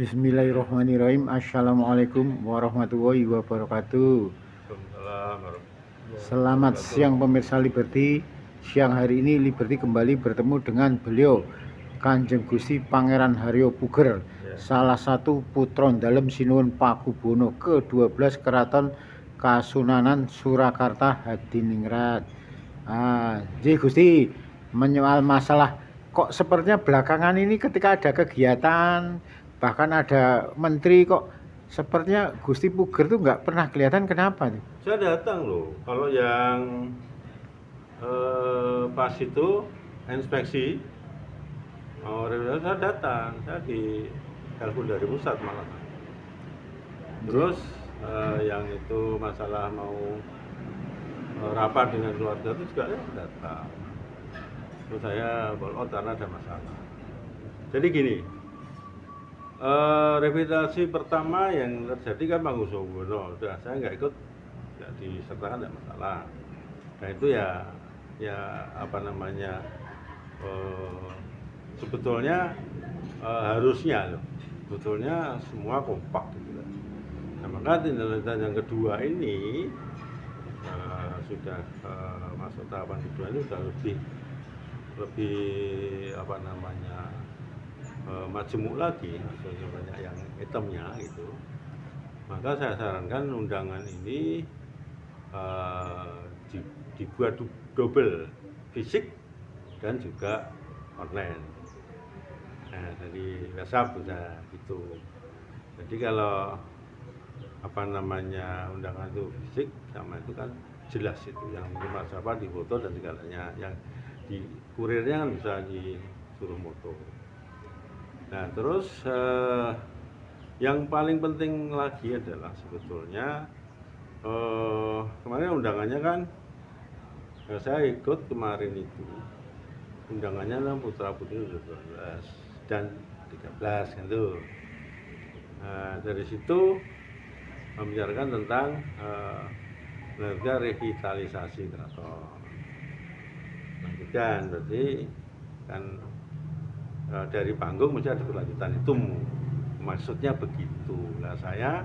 Bismillahirrahmanirrahim. Assalamualaikum warahmatullahi wabarakatuh. Selamat siang pemirsa Liberty. Siang hari ini Liberty kembali bertemu dengan beliau Kanjeng Gusti Pangeran Haryo Puger, salah satu putron dalem Sinuwun Pakubono ke-12 Keraton Kasunanan Surakarta Hadiningrat. Jadi Gusti, menyoal masalah kok sepertinya belakangan ini ketika ada kegiatan bahkan ada menteri kok sepertinya Gusti Puger tuh nggak pernah kelihatan, kenapa nih? Saya datang loh, kalau yang pas itu inspeksi saya datang, saya di telepon dari pusat malah. Terus yang itu masalah mau rapat dengan keluarga itu juga ya datang. Terus saya bolt out karena ada masalah. Jadi gini, revitalisasi pertama yang terjadi kan Pakubono, udah saya nggak ikut, nggak disertakan, nggak masalah. Nah itu ya apa namanya, sebetulnya harusnya loh, sebetulnya semua kompak gitu kan. Nah maka tindak lanjut yang kedua ini sudah masuk tahapan kedua ini sudah lebih apa namanya, majemuk lagi, maksudnya banyak yang hitamnya gitu. Maka saya sarankan undangan ini dibuat double, fisik dan juga online. Nah dari WhatsApp bisa gitu. Jadi kalau apa namanya undangan itu fisik sama itu kan jelas itu, yang menerima siapa di foto dan segalanya, yang di kurirnya kan bisa disuruh foto. Nah terus yang paling penting lagi adalah sebetulnya kemarin undangannya kan saya ikut kemarin itu, undangannya putra putri 12 dan 13 gitu. Nah dari situ membicarakan tentang harga revitalisasi keraton. Lanjutkan berarti kan dari panggung mesti ada kelanjutan, itu maksudnya begitu. Nah saya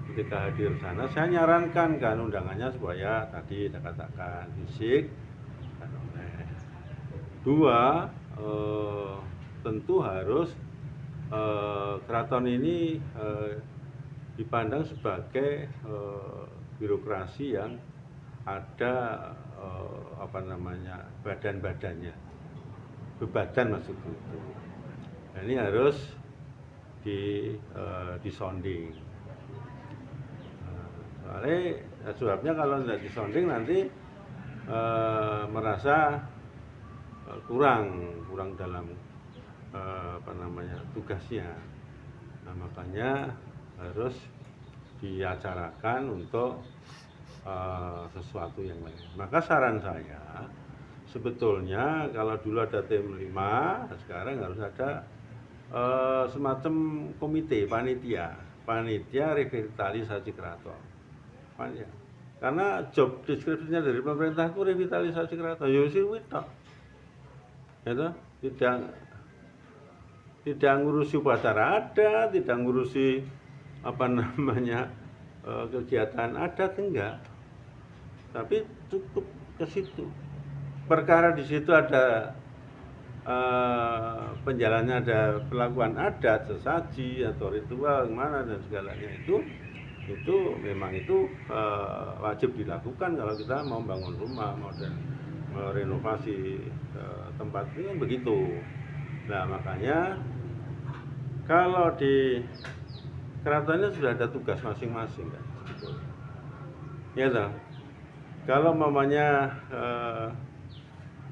ketika hadir sana saya nyarankan kan undangannya supaya tadi saya katakan fisik dan online. Dua, tentu harus keraton ini dipandang sebagai birokrasi yang ada apa namanya, badan-badannya, bebadan maksudku itu. Nah, ini harus disonding. Soalnya sebabnya kalau tidak disonding nanti merasa kurang dalam apa namanya, tugasnya. Nah makanya harus diacarakan untuk sesuatu yang lain. Maka saran saya sebetulnya kalau dulu ada tim 5, sekarang harus ada semacam komite, panitia revitalisasi keraton. Ya. Karena job deskripsinya dari pemerintah itu revitalisasi keraton, ya sih tok. Itu tidak ngurusi upacara ada, tidak ngurusi apa namanya kegiatan adat, enggak. Tapi cukup ke situ. Perkara di situ ada penjalannya, ada perlakuan adat, sesaji atau ritual mana dan segalanya itu memang itu wajib dilakukan kalau kita mau bangun rumah, mau renovasi tempat ini kan begitu. Nah makanya kalau di keratonnya sudah ada tugas masing-masing kan, ya toh. Kalau mamanya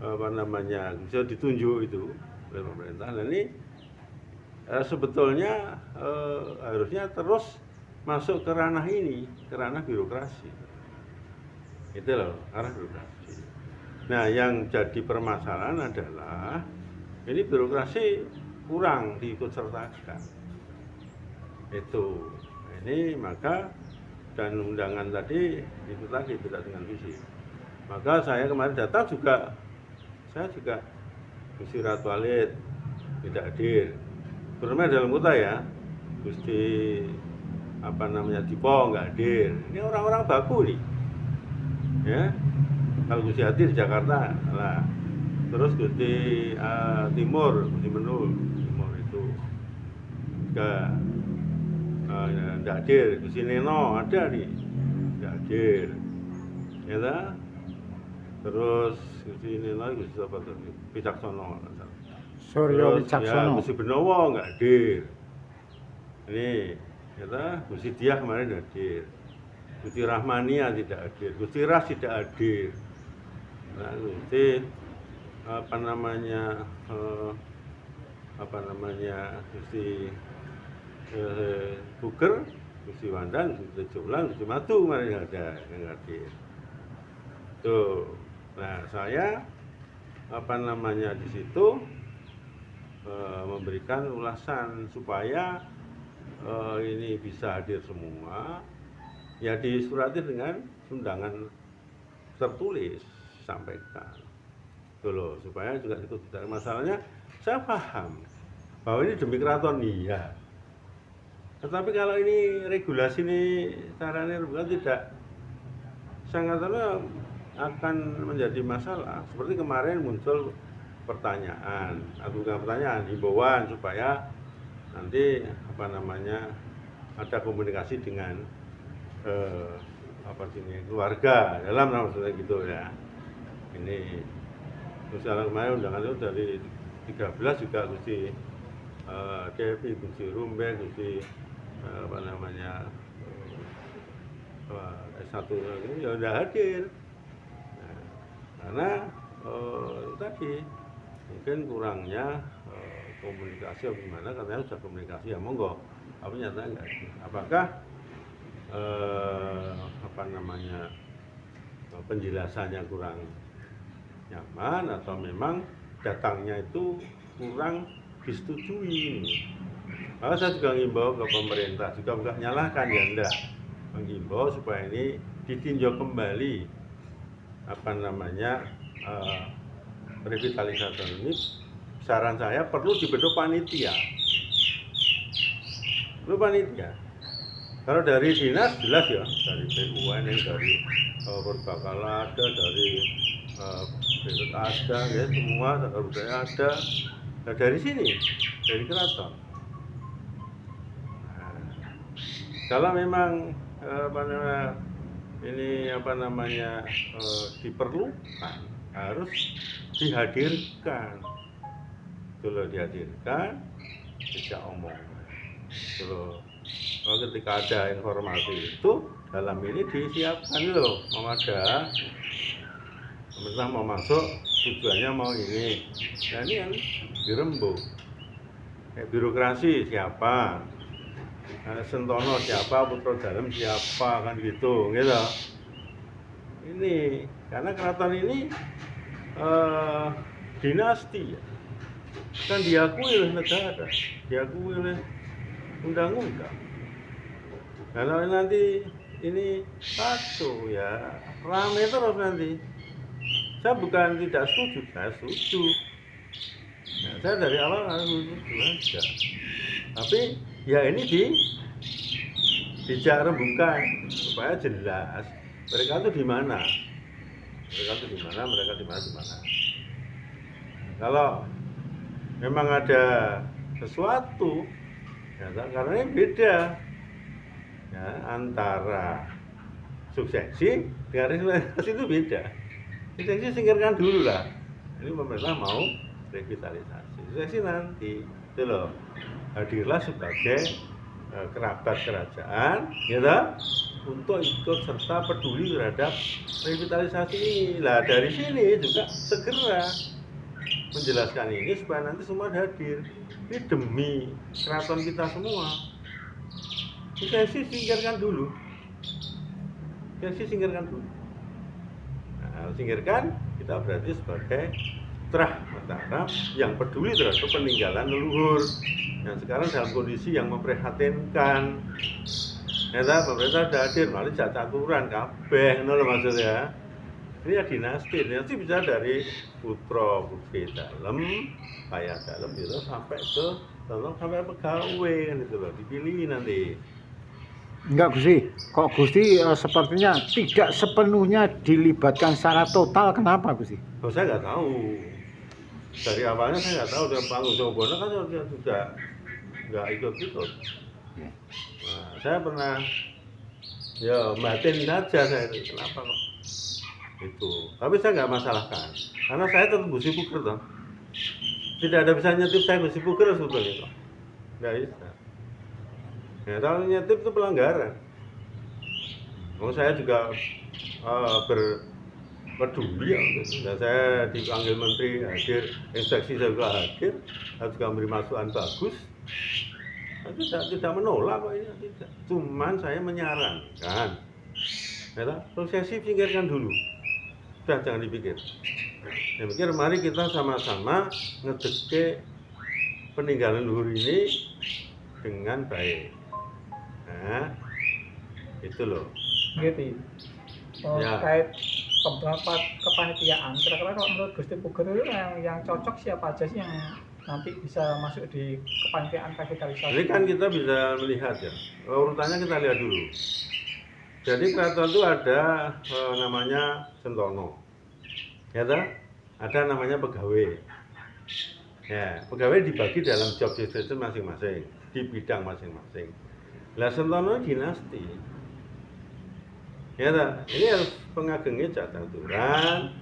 apa namanya bisa ditunjuk itu oleh pemerintah, nah ini sebetulnya harusnya terus masuk ke ranah ini, ke ranah birokrasi. Itu loh, arah birokrasi. Nah, yang jadi permasalahan adalah ini birokrasi kurang diikutsertakan. Itu. Ini maka dan undangan tadi itu lagi tidak dengan visi. Maka saya kemarin datang juga, saya juga Gusti Ratu Alit tidak hadir. Sebelumnya dalam kota ya, Gusti apa namanya Dipo nggak hadir. Ini orang-orang baku nih, ya. Kalau Gusti hadir di Jakarta, lah. Terus Gusti Gusti Menul, Timur itu juga nggak hadir. Gusti Neno ada nih, nggak hadir, ya lah. Terus Gusti Neno, Gusti apa tadi? Wicaksono. Suryo Terus ya Wicaksono. Gusti Benowo nggak hadir. Ini ya Gusti Diah kemarin hadir. Gusti Rahmania tidak hadir. Gusti Ras tidak hadir. Nah, Gusti apa namanya Gusti Buker, Gusti Wandan, Gusti Jolan, Gusti Matu kemarin ada yang hadir. Tuh. Nah, saya apa namanya di situ memberikan ulasan supaya ini bisa hadir semua, ya disurati dengan undangan tertulis sampaikan, tuh loh, supaya juga ikut. Masalahnya saya paham bahwa ini demi keraton, iya, tetapi kalau ini regulasi ini caranya bukan tidak, sangatnya akan menjadi masalah. Seperti kemarin muncul pertanyaan, atau bukan pertanyaan, himbauan supaya nanti apa namanya ada komunikasi dengan keluarga dalam, maksudnya gitu ya. Ini misalnya kemarin undangan itu dari 13 juga Gusti Devi, Gusti Rumbe, Gusti apa namanya S1 ini ya udah hadir. Nah, karena tadi mungkin kurangnya komunikasi atau gimana, katanya sudah komunikasi, ya monggo, tapi nyata enggak. Apakah apa namanya penjelasannya kurang nyaman atau memang datangnya itu kurang disetujui? Maka saya juga ngimbau ke pemerintah, juga bukan nyalahkan ya, enggak, menghimbau supaya ini ditinjau kembali apa namanya revitalisasi ini. Saran saya perlu dibentuk panitia. Perlu panitia. Kalau dari dinas jelas ya, dari BUN, dari Purbakala ada, dari BPT ada, ya semua, Cagar Budaya ada. Nah, dari sini, dari keraton. Nah, kalau memang diperlukan, harus dihadirkan. Kalau dihadirkan, tidak omong. Kalau ketika ada informasi itu, dalam ini disiapkan loh, mau ada pemerintah mau masuk, tujuannya mau ini. Nah, ini yang dirembuk. Kayak birokrasi siapa, Sentono siapa, Putra Dalam siapa, kan gitu. Ini karena keraton ini dinasti ya, kan diakui oleh negara, diakui oleh undang-undang. Kalau nanti ini satu ya rame terus nanti. Saya bukan tidak setuju, saya setuju. Nah, saya dari awal harus setuju aja. Tapi ya ini dijak rembukan supaya jelas mereka itu di mana, mereka di mana. Kalau memang ada sesuatu, ya, karena ini beda ya, antara suksesi dengan revitalisasi itu beda. Suksesi singkirkan dulu lah. Ini pemerintah mau revitalisasi. Suksesi nanti, itu loh. Hadirlah sebagai kerabat kerajaan, gitu, untuk ikut serta peduli terhadap revitalisasi ini. Lah dari sini juga segera menjelaskan ini supaya nanti semua hadir. Ini demi keraton kita semua. Suksesi singkirkan dulu. Nah, singkirkan, kita berarti sebagai putra Mataram yang peduli terhadap peninggalan leluhur yang sekarang dalam kondisi yang memprihatinkan. Ternyata pemerintah sudah hadir, malah caturan kabeh, ngono maksudnya. Ini ya dinasti bisa dari putra putri dalam, kaya dalam itu sampai ke tolong sampai pegawai kan itu loh, dipilih nanti. Enggak Gusti, kok Gusti sepertinya tidak sepenuhnya dilibatkan secara total, kenapa Gusti? Oh, saya nggak tahu. Dari awalnya saya nggak tahu, dan Pak Usobono kan juga nggak ikut-ikut. Ya. Nah, saya pernah ya batin saja saya itu, kenapa kok itu. Tapi saya nggak masalahkan, karena saya tetap Gusi Puker toh. Tidak ada bisa nyetip saya Gusi Puker sebetulnya toh. Nggak bisa. Ya, kalau nyetip itu pelanggaran. Saya juga berpeduli ya, gitu. Dan saya dipanggil menteri hadir, inspeksi saya juga hadir, saya juga memberi masukan bagus. Saya tidak menolak kok ini, tidak. Cuman saya menyarankan, ya, prosesi pikirkan dulu. Sudah jangan dipikir. Saya pikir mari kita sama-sama ngedeke peninggalan luhur ini dengan baik. Nah, itu loh. Gitu. Ya. Terkait beberapa kepanitiaan, kira-kira kalau menurut Gusti Puger itu yang cocok siapa aja sih yang nanti bisa masuk di kepanitiaan revitalisasi? Ini kan kita bisa melihat ya, urutannya kita lihat dulu. Jadi keraton itu ada namanya Sentono, ya toh? Ada namanya pegawai. Ya, pegawai dibagi dalam job description masing-masing, di bidang masing-masing. Lah Sentono dinasti. Ya toh? Ini harus pengagengnya jatah aturan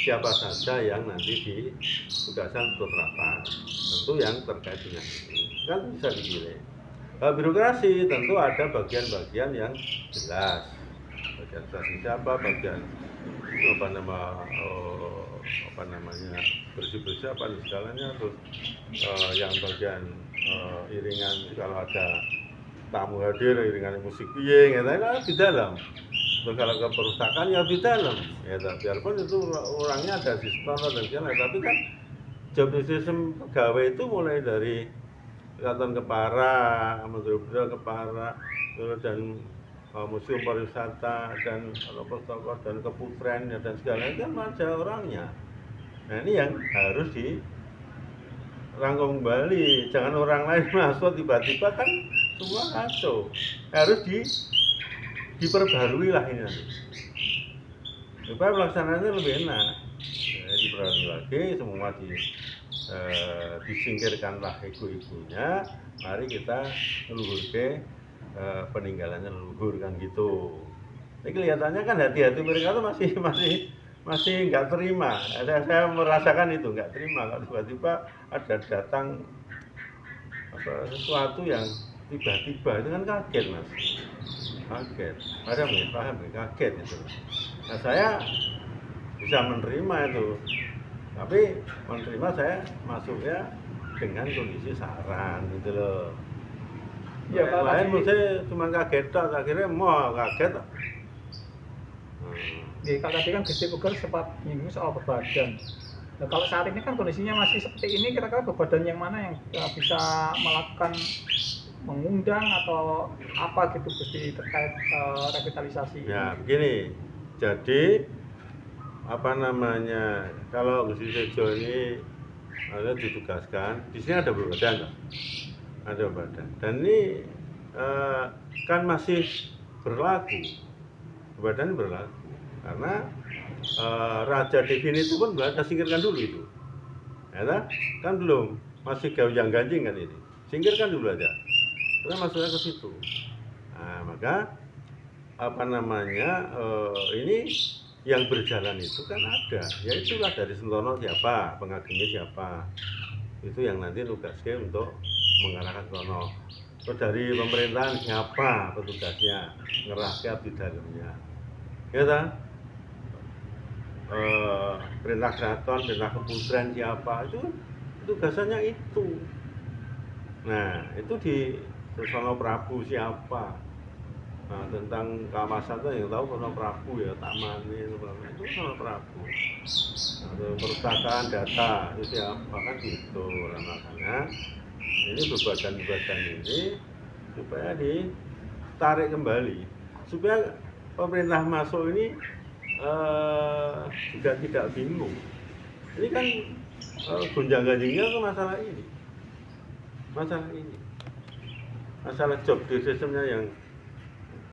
siapa saja yang nanti ditugaskan untuk rapat. Tentu yang terkait dengan ini kan bisa dipilih. Birokrasi tentu ada bagian-bagian yang jelas. Bagian strategi siapa, bagian apa namanya bersih-bersih apa dan segalanya, terus yang bagian iringan kalau ada tamu hadir iringan musik piye gitu di dalam. Terus kalau ke perusahaan ya di dalam. Ya biarpun itu orangnya ada sistem dan segala, tapi kan job description pegawai itu mulai dari Keraton Kepara, Menteri Budaya Kepara, dan Museum Pariwisata dan tokoh dan keputren dan segalanya kan ada orangnya. Nah ini yang harus dirangkum kembali, jangan orang lain masuk tiba-tiba kan semua kacau. Harus diperbarui lah ini nanti. Supaya pelaksanaannya lebih enak. Ya, diperbarui lagi, semua disingkirkanlah ego-egonya. Mari kita leluhur ke peninggalannya leluhur kan gitu. Ini kelihatannya kan hati-hati mereka tuh masih nggak terima. Saya merasakan itu nggak terima kalau tiba-tiba ada datang sesuatu yang tiba-tiba itu kan kaget mas, kaget. Paham ya, kaget itu. Nah saya bisa menerima itu, tapi menerima saya masuknya dengan kondisi saran gitu loh. Ya, yang lain saya cuma kaget tok, akhirnya mau kaget. Kalau tadi kan Gusti Puger sempat nyinggung soal bebadan. Nah, kalau saat ini kan kondisinya masih seperti ini, kira-kira bebadan yang mana yang bisa melakukan mengundang atau apa gitu Gusti terkait revitalisasi? Ya begini, jadi apa namanya, kalau Gusti Sejo ini ada ditugaskan, di sini ada bebadan loh. Ada badan, dan ini kan masih berlaku, badan berlaku karena raja definitif pun belum kita singkirkan dulu itu, ya kan belum, masih goyang ganjing kan ini, singkirkan dulu aja, kita masuknya ke situ. Nah maka apa namanya ini yang berjalan itu kan ada, ya itulah dari Sentono siapa, pengagumnya siapa, itu yang nanti tugasnya untuk mengarahkan sono. Terus dari pemerintahan siapa petugasnya, ngerahke abdi dalamnya, ya kan? Perintah keraton, perintah keputren siapa, itu tugasannya itu. Nah itu di Sono Prabu siapa. Nah, tentang kawasan itu yang tahu Sono Prabu ya, taman itu Sono Prabu. Nah, perpustakaan data itu siapa kan gitu. Nah, makanya ini bebadan-bebadan ini supaya ditarik kembali, supaya pemerintah masuk ini juga tidak bingung. Ini kan gonjang-ganjingnya ke masalah ini. masalah ini, masalah job desk systemnya yang